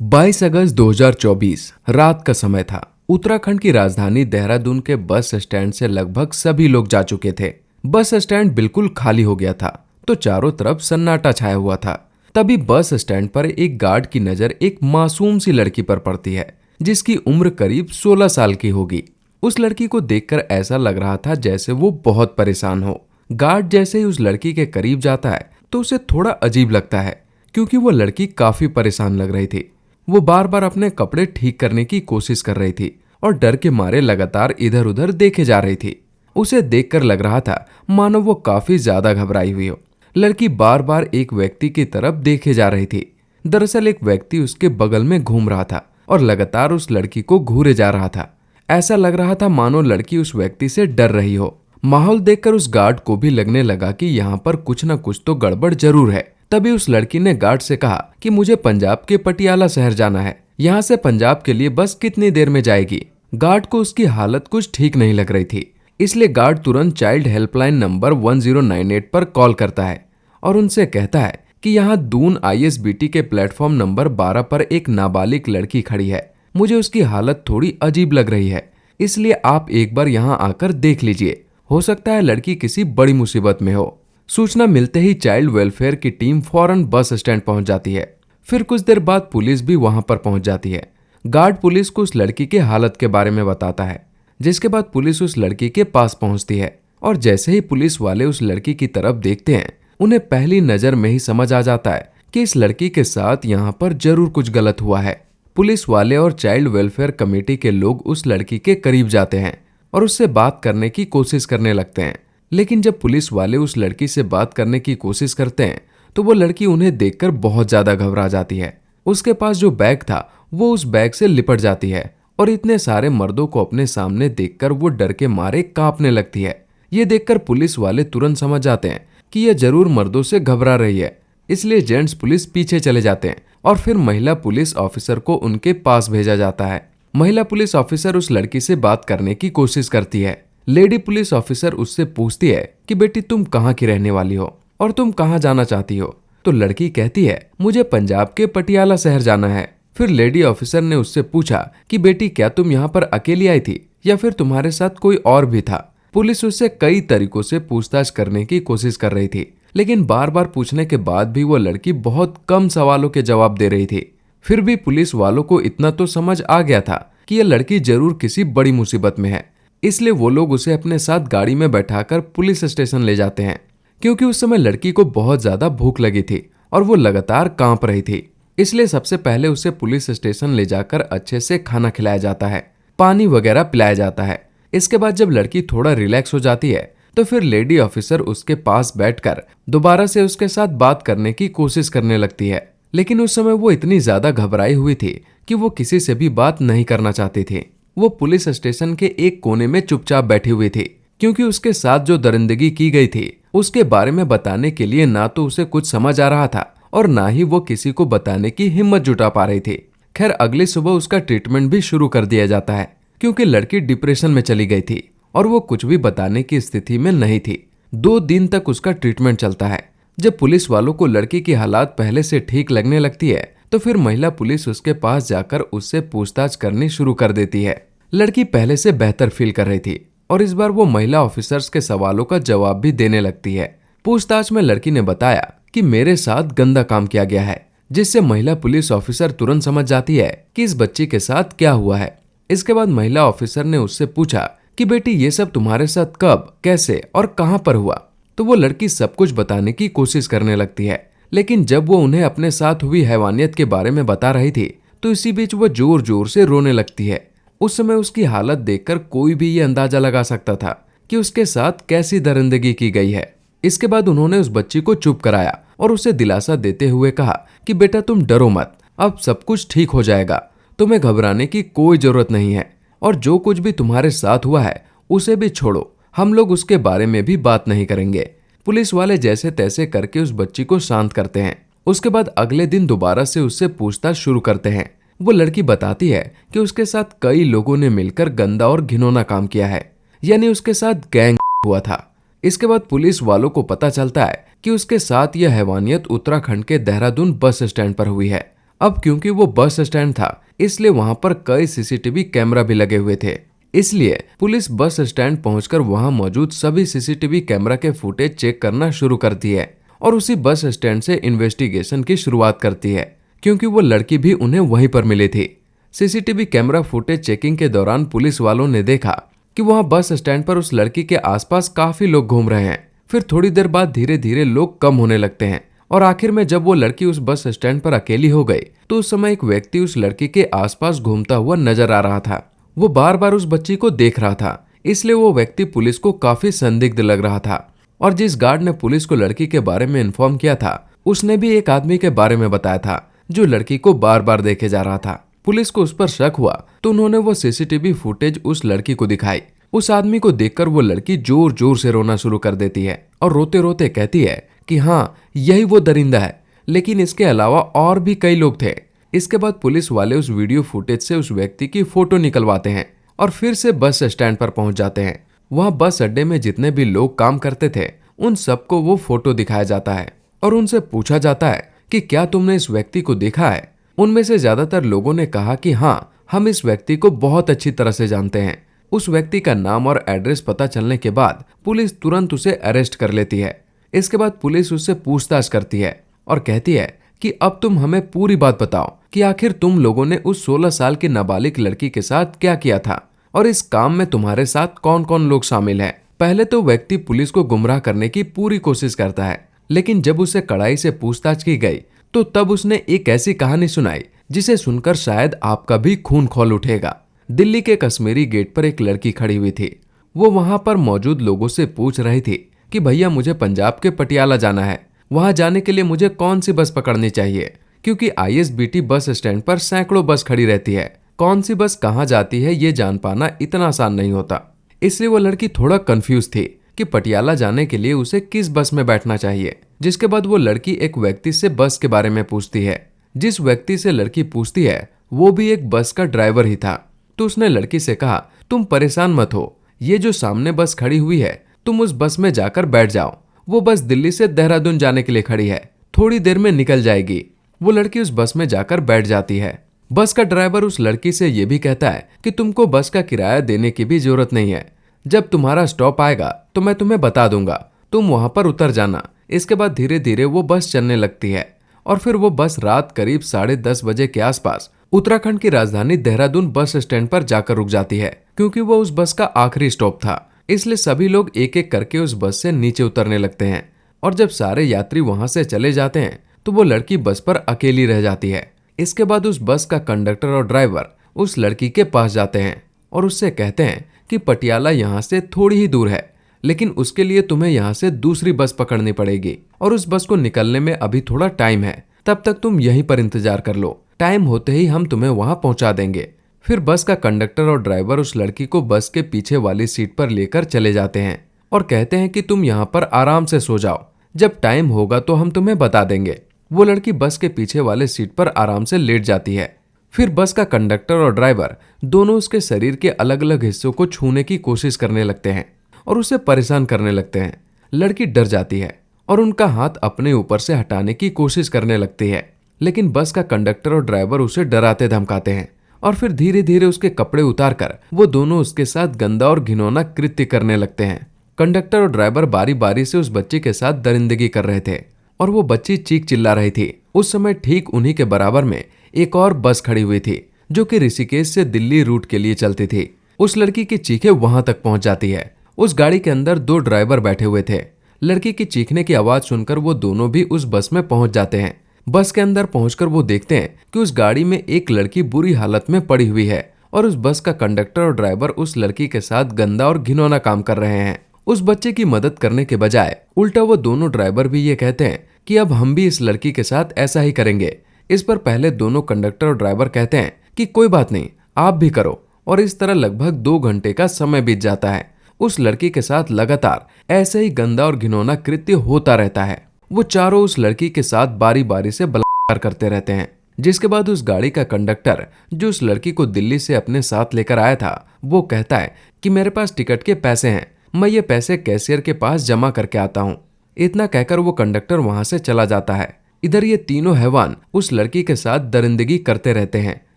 22 अगस्त 2024 रात का समय था। उत्तराखंड की राजधानी देहरादून के बस स्टैंड से लगभग सभी लोग जा चुके थे। बस स्टैंड बिल्कुल खाली हो गया था, तो चारों तरफ सन्नाटा छाया हुआ था। तभी बस स्टैंड पर एक गार्ड की नजर एक मासूम सी लड़की पर पड़ती है, जिसकी उम्र करीब 16 साल की होगी। उस लड़की को देखकर ऐसा लग रहा था जैसे वो बहुत परेशान हो। गार्ड जैसे ही उस लड़की के करीब जाता है तो उसे थोड़ा अजीब लगता है, क्योंकि वो लड़की काफी परेशान लग रही थी। वो बार बार अपने कपड़े ठीक करने की कोशिश कर रही थी और डर के मारे लगातार इधर उधर देखे जा रही थी। उसे देखकर लग रहा था मानो वो काफी ज्यादा घबराई हुई हो। लड़की बार बार एक व्यक्ति की तरफ देखे जा रही थी। दरअसल एक व्यक्ति उसके बगल में घूम रहा था और लगातार उस लड़की को घूरे जा रहा था। ऐसा लग रहा था मानो लड़की उस व्यक्ति से डर रही हो। माहौल देखकर उस गार्ड को भी लगने लगा कि यहाँ पर कुछ न कुछ तो गड़बड़ जरूर है। तभी उस लड़की ने गार्ड से कहा कि मुझे पंजाब के पटियाला शहर जाना है, यहाँ से पंजाब के लिए बस कितनी देर में जाएगी। गार्ड को उसकी हालत कुछ ठीक नहीं लग रही थी, इसलिए गार्ड तुरंत चाइल्ड हेल्पलाइन नंबर 1098 पर कॉल करता है और उनसे कहता है कि यहाँ दून ISBT के प्लेटफॉर्म नंबर 12 पर एक नाबालिग लड़की खड़ी है। मुझे उसकी हालत थोड़ी अजीब लग रही है, इसलिए आप एक बार यहाँ आकर देख लीजिए। हो सकता है लड़की किसी बड़ी मुसीबत में हो। सूचना मिलते ही चाइल्ड वेलफेयर की टीम फौरन बस स्टैंड पहुंच जाती है। फिर कुछ देर बाद पुलिस भी वहां पर पहुंच जाती है। गार्ड पुलिस को उस लड़की के हालत के बारे में बताता है, जिसके बाद पुलिस उस लड़की के पास पहुंचती है और जैसे ही पुलिस वाले उस लड़की की तरफ देखते हैं, उन्हें पहली नजर में ही समझ आ जाता है कि इस लड़की के साथ यहाँ पर जरूर कुछ गलत हुआ है। पुलिस वाले और चाइल्ड वेलफेयर कमेटी के लोग उस लड़की के करीब जाते हैं और उससे बात करने की कोशिश करने लगते हैं। लेकिन जब पुलिस वाले उस लड़की से बात करने की कोशिश करते हैं तो वो लड़की उन्हें देखकर बहुत ज्यादा घबरा जाती है। उसके पास जो बैग था वो उस बैग से लिपट जाती है और इतने सारे मर्दों को अपने सामने देखकर वो डर के मारे कांपने लगती है। ये देखकर पुलिस वाले तुरंत समझ जाते हैं कि यह जरूर मर्दों से घबरा रही है, इसलिए जेंट्स पुलिस पीछे चले जाते हैं और फिर महिला पुलिस ऑफिसर को उनके पास भेजा जाता है। महिला पुलिस ऑफिसर उस लड़की से बात करने की कोशिश करती है। लेडी पुलिस ऑफिसर उससे पूछती है कि बेटी तुम कहाँ की रहने वाली हो और तुम कहाँ जाना चाहती हो। तो लड़की कहती है मुझे पंजाब के पटियाला शहर जाना है। फिर लेडी ऑफिसर ने उससे पूछा कि बेटी क्या तुम यहाँ पर अकेली आई थी या फिर तुम्हारे साथ कोई और भी था। पुलिस उससे कई तरीकों से पूछताछ करने की कोशिश कर रही थी, लेकिन बार बार पूछने के बाद भी वो लड़की बहुत कम सवालों के जवाब दे रही थी। फिर भी पुलिस वालों को इतना तो समझ आ गया था कि यह लड़की जरूर किसी बड़ी मुसीबत में है, इसलिए वो लोग उसे अपने साथ गाड़ी में बैठाकर पुलिस स्टेशन ले जाते हैं। क्योंकि उस समय लड़की को बहुत ज्यादा भूख लगी थी और वो लगातार कांप रही थी, इसलिए सबसे पहले उसे पुलिस स्टेशन ले जाकर अच्छे से खाना खिलाया जाता है, पानी वगैरह पिलाया जाता है। इसके बाद जब लड़की थोड़ा रिलैक्स हो जाती है तो फिर लेडी ऑफिसर उसके पास बैठकर दोबारा से उसके साथ बात करने की कोशिश करने लगती है। लेकिन उस समय वो इतनी ज्यादा घबराई हुई थी कि वो किसी से भी बात नहीं करना चाहती थी। वो पुलिस स्टेशन के एक कोने में चुपचाप बैठी हुई थी, क्योंकि उसके साथ जो दरिंदगी की गई थी उसके बारे में बताने के लिए ना तो उसे कुछ समझ आ रहा था और ना ही वो किसी को बताने की हिम्मत जुटा पा रही थी। खैर अगली सुबह उसका ट्रीटमेंट भी शुरू कर दिया जाता है, क्योंकि लड़की डिप्रेशन में चली गई थी और वो कुछ भी बताने की स्थिति में नहीं थी। 2 दिन तक उसका ट्रीटमेंट चलता है। जब पुलिस वालों को लड़की की हालात पहले से ठीक लगने लगती है तो फिर महिला पुलिस उसके पास जाकर उससे पूछताछ करनी शुरू कर देती है। लड़की पहले से बेहतर फील कर रही थी और इस बार वो महिला ऑफिसर्स के सवालों का जवाब भी देने लगती है। पूछताछ में लड़की ने बताया कि मेरे साथ गंदा काम किया गया है, जिससे महिला पुलिस ऑफिसर तुरंत समझ जाती है कि इस बच्ची के साथ क्या हुआ है। इसके बाद महिला ऑफिसर ने उससे पूछा कि बेटी ये सब तुम्हारे साथ कब, कैसे और कहां पर हुआ। तो वो लड़की सब कुछ बताने की कोशिश करने लगती है, लेकिन जब वो उन्हें अपने साथ हुई हैवानियत के बारे में बता रही थी तो इसी बीच वो जोर जोर से रोने लगती है। उस समय उसकी हालत देखकर कोई भी ये अंदाजा लगा सकता था कि उसके साथ कैसी दरिंदगी की गई है। इसके बाद उन्होंने उस बच्ची को चुप कराया और उसे दिलासा देते हुए कहा कि बेटा तुम डरो मत, अब सब कुछ ठीक हो जाएगा, तुम्हें घबराने की कोई जरूरत नहीं है और जो कुछ भी तुम्हारे साथ हुआ है उसे भी छोड़ो, हम लोग उसके बारे में भी बात नहीं करेंगे। पुलिस वाले जैसे तैसे करके उस बच्ची को शांत करते हैं। उसके बाद अगले दिन दोबारा से उससे पूछताछ शुरू करते हैं। वो लड़की बताती है कि उसके साथ कई लोगों ने मिलकर गंदा और घिनौना काम किया है, यानी उसके साथ गैंग हुआ था। इसके बाद पुलिस वालों को पता चलता है कि उसके साथ यह हैवानियत उत्तराखंड के देहरादून बस स्टैंड पर हुई है अब क्योंकि वो बस स्टैंड था, इसलिए वहां पर कई सीसीटीवी कैमरा भी लगे हुए थे। इसलिए पुलिस बस स्टैंड पहुंचकर वहां मौजूद सभी सीसीटीवी कैमरा के फुटेज चेक करना शुरू करती है और उसी बस स्टैंड से इन्वेस्टिगेशन की शुरुआत करती है, क्योंकि वो लड़की भी उन्हें वहीं पर मिली थी। सीसीटीवी कैमरा फुटेज चेकिंग के दौरान पुलिस वालों ने देखा कि वहां बस स्टैंड पर उस लड़की के आसपास काफी लोग घूम रहे हैं। फिर थोड़ी देर बाद धीरे धीरे लोग कम होने लगते हैं और आखिर में जब वो लड़की उस बस स्टैंड पर अकेली हो गई तो उस समय एक व्यक्ति उस लड़की के आसपास घूमता हुआ नजर आ रहा था। वो बार बार उस बच्ची को देख रहा था, इसलिए वो व्यक्ति पुलिस को काफी संदिग्ध लग रहा था। और जिस गार्ड ने पुलिस को लड़की के बारे में इन्फॉर्म किया था, उसने भी एक आदमी के बारे में बताया था जो लड़की को बार बार देखे जा रहा था। पुलिस को उस पर शक हुआ तो उन्होंने वो सीसीटीवी फुटेज उस लड़की को दिखाई। उस आदमी को देखकर वो लड़की जोर जोर से रोना शुरू कर देती है और रोते रोते कहती है कि हाँ, यही वो दरिंदा है, लेकिन इसके अलावा और भी कई लोग थे। इसके बाद पुलिस वाले उस वीडियो फुटेज से उस व्यक्ति की फोटो निकलवाते हैं और फिर से बस स्टैंड पर पहुंच जाते हैं। वहां बस अड्डे में जितने भी लोग काम करते थे उन सबको वो फोटो दिखाया जाता है और उनसे पूछा जाता है कि क्या तुमने इस व्यक्ति को देखा है। उनमें से ज्यादातर लोगों ने कहा कि हाँ, हम इस व्यक्ति को बहुत अच्छी तरह से जानते हैं। उस व्यक्ति का नाम और एड्रेस पता चलने के बाद पुलिस तुरंत उसे अरेस्ट कर लेती है। इसके बाद पुलिस उससे पूछताछ करती है और कहती है कि अब तुम हमें पूरी बात बताओ कि आखिर तुम लोगों ने उस 16 साल की नाबालिग लड़की के साथ क्या किया था और इस काम में तुम्हारे साथ कौन कौन लोग शामिल हैं। पहले तो व्यक्ति पुलिस को गुमराह करने की पूरी कोशिश करता है, लेकिन जब उसे कड़ाई से पूछताछ की गई तो तब उसने एक ऐसी कहानी सुनाई जिसे सुनकर शायद आपका भी खून खौल उठेगा। दिल्ली के कश्मीरी गेट पर एक लड़की खड़ी हुई थी। वो वहां पर मौजूद लोगों से पूछ रही थी कि भैया, मुझे पंजाब के पटियाला जाना है, वहां जाने के लिए मुझे कौन सी बस पकड़नी चाहिए, क्योंकि आईएसबीटी बस स्टैंड पर सैकड़ों बस खड़ी रहती है। कौन सी बस कहां जाती है ये जान पाना इतना आसान नहीं होता। इसलिए वो लड़की थोड़ा कंफ्यूज थी कि पटियाला जाने के लिए उसे किस बस में बैठना चाहिए। जिसके बाद वो लड़की एक व्यक्ति से बस के बारे में पूछती है। जिस व्यक्ति से लड़की पूछती है वो भी एक बस का ड्राइवर ही था। तो उसने लड़की से कहा, तुम परेशान मत हो, ये जो सामने बस खड़ी हुई है तुम उस बस में जाकर बैठ जाओ। वो बस दिल्ली से देहरादून जाने के लिए खड़ी है, थोड़ी देर में निकल जाएगी। वो लड़की उस बस में जाकर बैठ जाती है। बस का ड्राइवर उस लड़की से ये भी कहता है कि तुमको बस का किराया देने की भी जरूरत नहीं है, जब तुम्हारा स्टॉप आएगा तो मैं तुम्हें बता दूंगा, तुम वहां पर उतर जाना। इसके बाद धीरे धीरे वो बस चलने लगती है और फिर वो बस रात करीब 10:30 बजे के आसपास उत्तराखंड की राजधानी देहरादून बस स्टैंड पर जाकर रुक जाती है। क्योंकि वो उस बस का आखिरी स्टॉप था, इसलिए सभी लोग एक एक करके उस बस से नीचे उतरने लगते हैं और जब सारे यात्री वहां से चले जाते हैं तो वो लड़की बस पर अकेली रह जाती है। इसके बाद उस बस का कंडक्टर और ड्राइवर उस लड़की के पास जाते हैं और उससे कहते हैं कि पटियाला यहाँ से थोड़ी ही दूर है, लेकिन उसके लिए तुम्हें यहाँ से दूसरी बस पकड़नी पड़ेगी और उस बस को निकलने में अभी थोड़ा टाइम है, तब तक तुम यहीं पर इंतजार कर लो, टाइम होते ही हम तुम्हें वहां पहुंचा देंगे। फिर बस का कंडक्टर और ड्राइवर उस लड़की को बस के पीछे वाली सीट पर लेकर चले जाते हैं और कहते हैं कि तुम यहाँ पर आराम से सो जाओ, जब टाइम होगा तो हम तुम्हें बता देंगे। वो लड़की बस के पीछे वाले सीट पर आराम से लेट जाती है। फिर बस का कंडक्टर और ड्राइवर दोनों उसके शरीर के अलग अलग हिस्सों को छूने की कोशिश करने लगते हैं और उसे परेशान करने लगते हैं। लड़की डर जाती है और उनका हाथ अपने ऊपर से हटाने की कोशिश करने लगती है, लेकिन बस का कंडक्टर और ड्राइवर उसे डराते धमकाते हैं और फिर धीरे धीरे उसके कपड़े उतारकर वो दोनों उसके साथ गंदा और घिनौना कृत्य करने लगते हैं। कंडक्टर और ड्राइवर बारी बारी से उस बच्ची के साथ दरिंदगी कर रहे थे और वो बच्ची चीख चिल्ला रही थी। उस समय ठीक उन्हीं के बराबर में एक और बस खड़ी हुई थी जो कि ऋषिकेश से दिल्ली रूट के लिए चलती थी। उस लड़की की चीखें वहां तक पहुंच जाती है। उस गाड़ी के अंदर 2 ड्राइवर बैठे हुए थे। लड़की की चीखने की आवाज सुनकर वो दोनों भी उस बस में पहुंच जाते हैं। बस के अंदर पहुंचकर वो देखते हैं कि उस गाड़ी में एक लड़की बुरी हालत में पड़ी हुई है और उस बस का कंडक्टर और ड्राइवर उस लड़की के साथ गंदा और घिनौना काम कर रहे हैं। उस बच्चे की मदद करने के बजाय उल्टा वो दोनों ड्राइवर भी ये कहते हैं कि अब हम भी इस लड़की के साथ ऐसा ही करेंगे। इस पर पहले दोनों कंडक्टर और ड्राइवर कहते हैं कि कोई बात नहीं, आप भी करो, और इस तरह लगभग 2 घंटे का समय बीत जाता है। उस लड़की के साथ लगातार ऐसे ही गंदा और घिनौना कृत्य होता रहता है। वो चारों उस लड़की के साथ बारी बारी से बलात्कार करते रहते हैं। जिसके बाद उस गाड़ी का कंडक्टर जो उस लड़की को दिल्ली से अपने साथ लेकर आया था, वो कहता है कि मेरे पास टिकट के पैसे हैं, मैं ये पैसे कैशियर के पास जमा करके आता हूँ। इतना कहकर वो कंडक्टर वहां से चला जाता है। इधर ये तीनों हैवान उस लड़की के साथ दरिंदगी करते रहते हैं।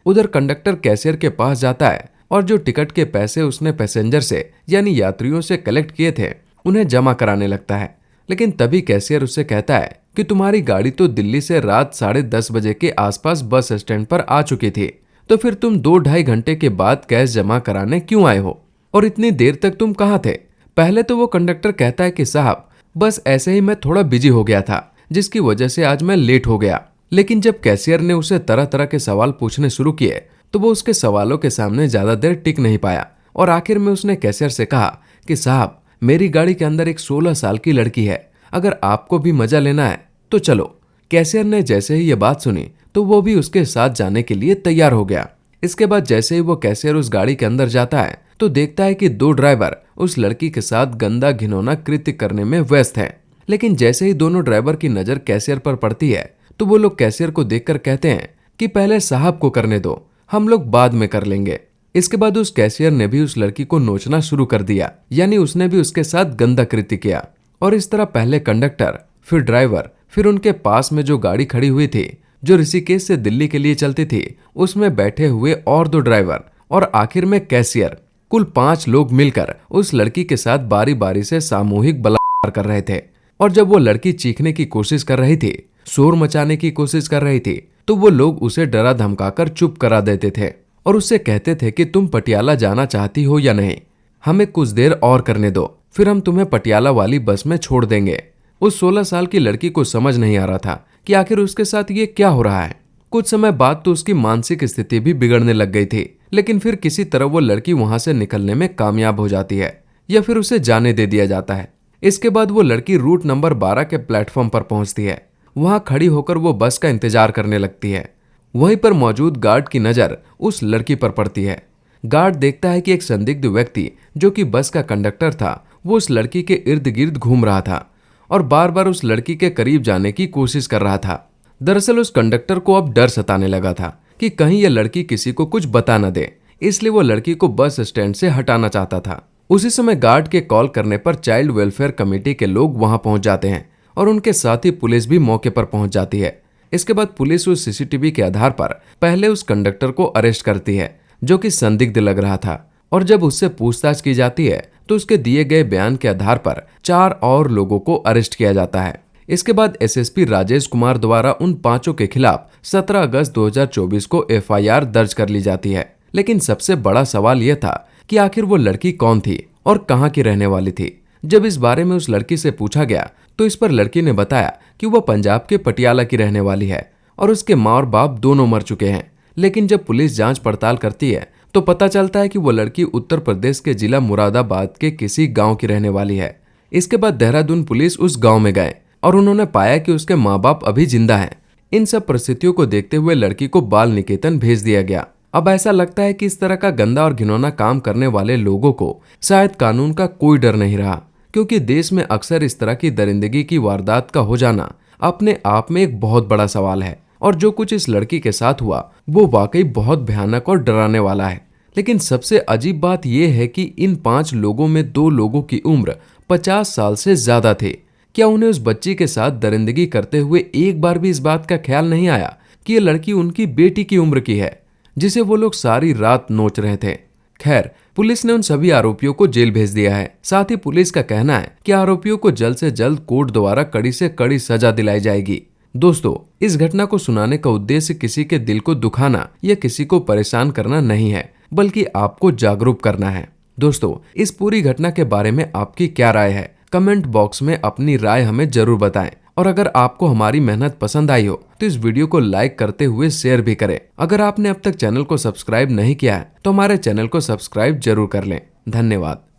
उधर कंडक्टर कैशियर के पास जाता है और जो टिकट के पैसे उसने पैसेंजर से यानी यात्रियों से कलेक्ट किए थे उन्हें जमा कराने लगता है। लेकिन तभी कैशियर उससे कहता है कि तुम्हारी गाड़ी तो दिल्ली से रात 10:30 बजे के आसपास बस स्टैंड पर आ चुकी थी, तो फिर तुम 2-2.5 घंटे के बाद कैश जमा कराने क्यों आए हो और इतनी देर तक तुम कहाँ थे? पहले तो वो कंडक्टर कहता है कि साहब बस ऐसे ही मैं थोड़ा बिजी हो गया था जिसकी वजह से आज मैं लेट हो गया। लेकिन जब कैशियर ने उसे तरह तरह के सवाल पूछने शुरू किए तो वो उसके सवालों के सामने ज्यादा देर टिक नहीं पाया और आखिर में उसने कैशियर से कहा कि साहब मेरी गाड़ी के अंदर एक 16 साल की लड़की है, अगर आपको भी मजा लेना है तो चलो। कैशियर ने जैसे ही ये बात सुनी तो वो भी उसके साथ जाने के लिए तैयार हो गया। इसके बाद जैसे ही वो कैशियर उस गाड़ी के अंदर जाता है तो देखता है कि 2 ड्राइवर उस लड़की के साथ गंदा घिनौना कृत्य करने में व्यस्त हैं। लेकिन जैसे ही दोनों ड्राइवर की नजर कैशियर पर पड़ती है तो वो लोग कैशियर को देखकर कहते हैं कि पहले साहब को करने दो, हम लोग बाद में कर लेंगे। इसके बाद उस कैशियर ने भी उस लड़की को नोचना शुरू कर दिया, यानी उसने भी उसके साथ गंदा कृत्य किया। और इस तरह पहले कंडक्टर, फिर ड्राइवर, फिर उनके पास में जो गाड़ी खड़ी हुई थी जो ऋषिकेश से दिल्ली के लिए चलती थी उसमें बैठे हुए और 2 ड्राइवर और आखिर में कैशियर, कुल 5 लोग मिलकर उस लड़की के साथ बारी बारी से सामूहिक बलात्कार कर रहे थे। और जब वो लड़की चीखने की कोशिश कर रही थी, शोर मचाने की कोशिश कर रही थी, तो वो लोग उसे डरा धमकाकर चुप करा देते थे और उससे कहते थे कि तुम पटियाला जाना चाहती हो या नहीं, हमें कुछ देर और करने दो, फिर हम तुम्हें पटियाला वाली बस में छोड़ देंगे। उस 16 साल की लड़की को समझ नहीं आ रहा था कि आखिर उसके साथ ये क्या हो रहा है। कुछ समय बाद तो उसकी मानसिक स्थिति भी बिगड़ने लग गई थी, लेकिन फिर किसी तरह वो लड़की वहां से निकलने में कामयाब हो जाती है या फिर उसे जाने दे दिया जाता है। इसके बाद वो लड़की रूट नंबर 12 के प्लेटफॉर्म पर पहुंचती है। वहां खड़ी होकर वो बस का इंतजार करने लगती है। वहीं पर मौजूद गार्ड की नजर उस लड़की पर पड़ती है। गार्ड देखता है कि एक संदिग्ध व्यक्ति जो कि बस का कंडक्टर था वो उस लड़की के इर्द गिर्द घूम रहा था और बार बार उस लड़की के करीब जाने की कोशिश कर रहा था। दरअसल उस कंडक्टर को अब डर सताने लगा था कि कहीं यह लड़की किसी को कुछ बता न दे, इसलिए वो लड़की को बस स्टैंड से हटाना चाहता था। उसी समय गार्ड के कॉल करने पर चाइल्ड वेलफेयर कमेटी के लोग वहां पहुंच जाते हैं और उनके साथ ही पुलिस भी मौके पर पहुंच जाती है। इसके बाद पुलिस उस सीसीटीवी के आधार पर पहले उस कंडक्टर को अरेस्ट करती है जो कि संदिग्ध लग रहा था और जब उससे पूछताछ की जाती है तो उसके दिए गए बयान के आधार पर 4 और लोगों को अरेस्ट किया जाता है। इसके बाद एसएसपी राजेश कुमार द्वारा उन 5 के खिलाफ 17 अगस्त 2024 को एफआईआर दर्ज कर ली जाती है। लेकिन सबसे बड़ा सवाल यह था कि आखिर वो लड़की कौन थी और कहाँ की रहने वाली थी। जब इस बारे में उस लड़की से पूछा गया तो इस पर लड़की ने बताया कि वह पंजाब के पटियाला की रहने वाली है और उसके माँ और बाप दोनों मर चुके हैं। लेकिन जब पुलिस जांच पड़ताल करती है तो पता चलता है कि वो लड़की उत्तर प्रदेश के जिला मुरादाबाद के किसी गांव की रहने वाली है। इसके बाद देहरादून पुलिस उस गांव में गए और उन्होंने पाया कि उसके माँ बाप अभी जिंदा हैं। इन सब परिस्थितियों को देखते हुए लड़की को बाल निकेतन भेज दिया गया। अब ऐसा लगता है कि इस तरह का गंदा और घिनौना काम करने वाले लोगों को शायद कानून का कोई डर नहीं रहा, क्योंकि देश में अक्सर इस तरह की दरिंदगी की वारदात का हो जाना अपने आप में एक बहुत बड़ा सवाल है। और जो कुछ इस लड़की के साथ हुआ वो वाकई बहुत भयानक और डराने वाला है। लेकिन सबसे अजीब बात यह है कि इन 5 लोगों में 2 लोगों की उम्र 50 साल से ज्यादा थे। क्या उन्हें उस बच्ची के साथ दरिंदगी करते हुए एक बार भी इस बात का ख्याल नहीं आया कि ये लड़की उनकी बेटी की उम्र की है जिसे वो लोग सारी रात नोच रहे थे? खैर, पुलिस ने उन सभी आरोपियों को जेल भेज दिया है। साथ ही पुलिस का कहना है कि आरोपियों को जल्द से जल्द कोर्ट द्वारा कड़ी से कड़ी सजा दिलाई जाएगी। दोस्तों, इस घटना को सुनाने का उद्देश्य किसी के दिल को दुखाना या किसी को परेशान करना नहीं है, बल्कि आपको जागरूक करना है। दोस्तों, इस पूरी घटना के बारे में आपकी क्या राय है? कमेंट बॉक्स में अपनी राय हमें जरूर बताएं। और अगर आपको हमारी मेहनत पसंद आई हो तो इस वीडियो को लाइक करते हुए शेयर भी करें। अगर आपने अब तक चैनल को सब्सक्राइब नहीं किया है तो हमारे चैनल को सब्सक्राइब जरूर कर लें। धन्यवाद।